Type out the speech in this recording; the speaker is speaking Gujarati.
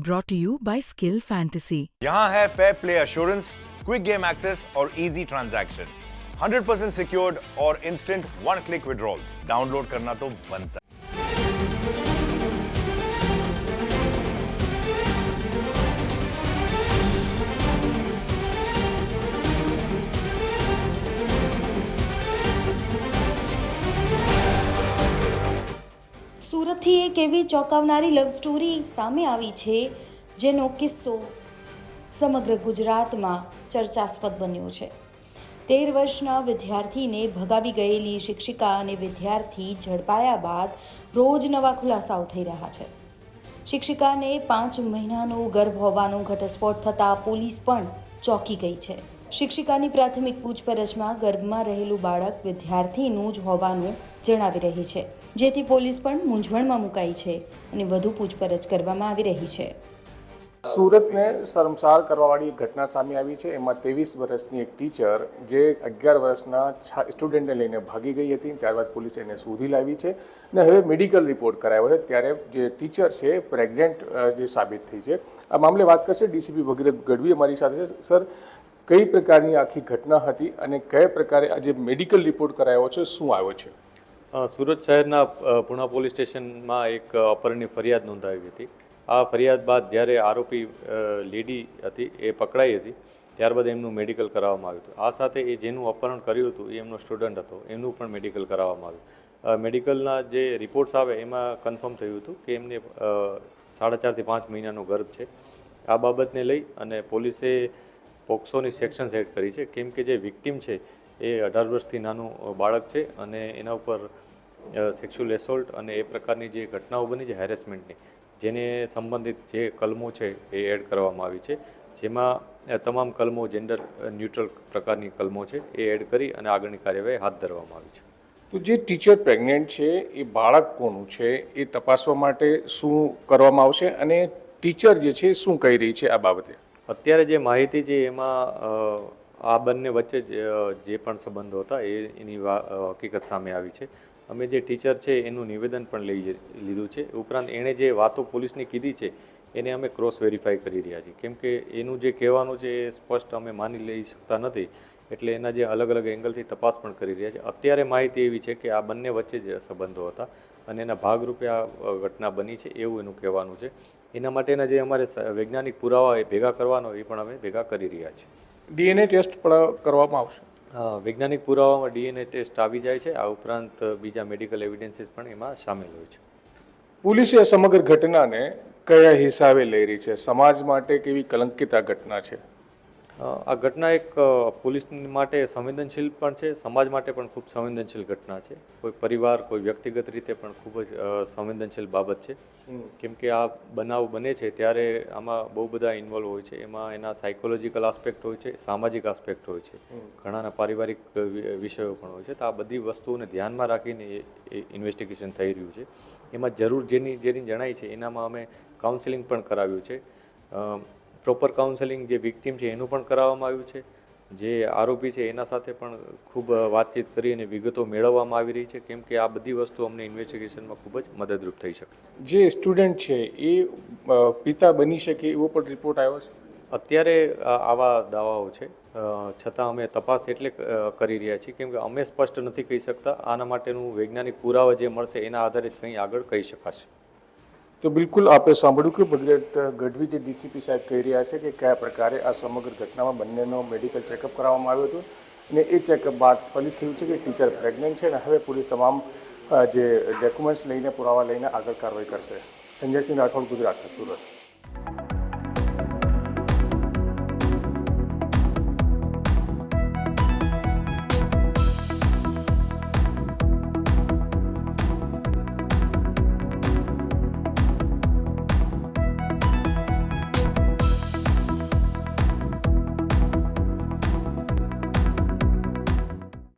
brought to you by Skill Fantasy. यहाँ है fair play assurance, quick game access और इजी ट्रांजैक्शन, 100% सिक्योर्ड और instant one click withdrawals. Download करना तो बनता है। સુરતથી એક એવી ચોંકાવનારી લવ સ્ટોરી સામે આવી છે જેનો કિસ્સો સમગ્ર ગુજરાતમાં ચર્ચાસ્પદ બન્યો છે। 13 વર્ષના વિદ્યાર્થીને ભગાવી ગયેલી શિક્ષિકા અને વિદ્યાર્થી ઝડપાયા બાદ રોજ નવા ખુલાસાઓ થઈ રહ્યા છે। શિક્ષિકાને 5 મહિનાનો ગર્ભ હોવાનો ઘટસ્ફોટ થતાં પોલીસ પણ ચોંકી ગઈ છે। શિક્ષિકાની પ્રાથમિક પૂછપરછમાં ગર્ભમાં રહેલું બાળક વિદ્યાર્થીનું જ હોવાનું જણાવી રહી છે, જેથી પોલીસ પણ મૂંઝવણમાં મુકાઈ છે અને વધુ પૂછપરછ કરવામાં આવી રહી છે। સુરતને શર્મસાર કરવાવાળી ઘટના સામે આવી છે। એમાં 23 વર્ષની એક ટીચર જે 11 વર્ષના સ્ટુડન્ટને લઈને ભાગી ગઈ હતી, ત્યારબાદ પોલીસે એને શોધી લાવી છે અને હવે મેડિકલ રિપોર્ટ કરાવ્યો છે। ત્યારે જે ટીચર છે પ્રેગ્નેન્ટ જે સાબિત થઈ છે। આ મામલે વાત કરશે ડીસીપી ભગીરથ ગઢવી અમારી સાથે છે। સર, કઈ પ્રકારની આખી ઘટના હતી અને કયા પ્રકારે આજે મેડિકલ રિપોર્ટ કરાયો છે, શું આવ્યો છે? સુરત શહેરના પુણા પોલીસ સ્ટેશનમાં એક અપહરણની ફરિયાદ નોંધાવી હતી। આ ફરિયાદ બાદ જ્યારે આરોપી લેડી હતી એ પકડાઈ હતી, ત્યારબાદ એમનું મેડિકલ કરાવવામાં આવ્યું હતું। આ સાથે એ જેનું અપહરણ કર્યું હતું એ એમનો સ્ટુડન્ટ હતો, એમનું પણ મેડિકલ કરાવવામાં આવ્યું। મેડિકલના જે રિપોર્ટ્સ આવે એમાં કન્ફર્મ થયું હતું કે એમને 4.5 થી 5 મહિનાનો ગર્ભ છે। આ બાબતને લઈ અને પોલીસે પોક્સોની સેક્શન સેટ કરી છે, કેમ કે જે વિક્ટિમ છે એ 18 વર્ષથી નાનું બાળક છે અને એના ઉપર સેક્સ્યુઅલ એસોલ્ટ અને એ પ્રકારની જે ઘટનાઓ બની છે હેરેસમેન્ટની, જેને સંબંધિત જે કલમો છે એ એડ કરવામાં આવી છે, જેમાં તમામ કલમો જેન્ડર ન્યુટ્રલ પ્રકારની કલમો છે એ એડ કરી અને આગળની કાર્યવાહી હાથ ધરવામાં આવી છે। તો જે ટીચર પ્રેગ્નેન્ટ છે એ બાળક કોનું છે એ તપાસવા માટે શું કરવામાં આવશે અને ટીચર જે છે શું કહી રહી છે આ બાબતે? અત્યારે જે માહિતી છે એમાં આ બંને વચ્ચે જે પણ સંબંધો હતા એની હકીકત સામે આવી છે। અમે જે ટીચર છે એનું નિવેદન પણ લીધું છે, ઉપરાંત એણે જે વાતો પોલીસની કીધી છે એને અમે ક્રોસ વેરીફાઈ કરી રહ્યા છીએ, કેમ કે એનું જે કહેવાનું છે એ સ્પષ્ટ અમે માની લઈ શકતા નથી, એટલે એના જે અલગ અલગ એંગલથી તપાસ પણ કરી રહ્યા છે। અત્યારે માહિતી એવી છે કે આ બંને વચ્ચે જ સંબંધો હતા અને એના ભાગરૂપે આ ઘટના બની છે એવું એનું કહેવાનું છે। એના માટેના જે અમારે વૈજ્ઞાનિક પુરાવા એ ભેગા કરવાનો એ પણ અમે ભેગા કરી રહ્યા છીએ। ડીએનએ ટેસ્ટ પણ કરવામાં આવશે? વૈજ્ઞાનિક પુરાવામાં ડીએનએ ટેસ્ટ આવી જાય છે, આ ઉપરાંત બીજા મેડિકલ એવિડન્સીસ પણ એમાં સામેલ હોય છે। પોલીસે સમગ્ર ઘટનાને કયા હિસાબે લઈ રહી છે? સમાજ માટે કેવી કલંકિત આ ઘટના છે? આ ઘટના એક પોલીસ માટે સંવેદનશીલ પણ છે, સમાજ માટે પણ ખૂબ સંવેદનશીલ ઘટના છે। કોઈ પરિવાર, કોઈ વ્યક્તિગત રીતે પણ ખૂબ જ સંવેદનશીલ બાબત છે, કેમ કે આ બનાવ બને છે ત્યારે આમાં બહુ બધા ઇન્વોલ્વ હોય છે। એમાં એના સાયકોલોજીકલ આસ્પેક્ટ હોય છે, સામાજિક આસ્પેક્ટ હોય છે, ઘણાના પારિવારિક વિષયો પણ હોય છે। તો આ બધી વસ્તુઓને ધ્યાનમાં રાખીને ઇન્વેસ્ટિગેશન થઈ રહ્યું છે। એમાં જરૂર જેની જણાય છે એનામાં અમે કાઉન્સેલિંગ પણ કરાવ્યું છે। પ્રોપર કાઉન્સેલિંગ જે વિક્ટિમ છે એનું પણ કરાવવામાં આવ્યું છે, જે આરોપી છે એના સાથે પણ ખૂબ વાતચીત કરી અને વિગતો મેળવવામાં આવી રહી છે, કેમ કે આ બધી વસ્તુ અમને ઇન્વેસ્ટિગેશનમાં ખૂબ જ મદદરૂપ થઈ શકે। જે સ્ટુડન્ટ છે એ પિતા બની શકે એવો પણ રિપોર્ટ આવ્યો છે? અત્યારે આવા દાવાઓ છે, છતાં અમે તપાસ એટલે કરી રહ્યા છીએ કેમ કે અમે સ્પષ્ટ નથી કહી શકતા। આના માટેનું વૈજ્ઞાનિક પુરાવા જે મળશે એના આધારે કંઈ આગળ કહી શકાશે। તો બિલકુલ આપણે સાંભળ્યું કે ભગીરથ ગઢવી જે ડીસીપી સાહેબ કહી રહ્યા છે કે કયા પ્રકારે આ સમગ્ર ઘટનામાં બંનેનો મેડિકલ ચેકઅપ કરવામાં આવ્યું હતું અને એ ચેકઅપ બાદ ફલિત થયું છે કે ટીચર પ્રેગ્નન્ટ છે અને હવે પોલીસ તમામ જે ડોક્યુમેન્ટ્સ લઈને પુરાવા લઈને આગળ કાર્યવાહી કરશે। સંજયસિંહ રાઠોડ, ગુજરાત, સુરત।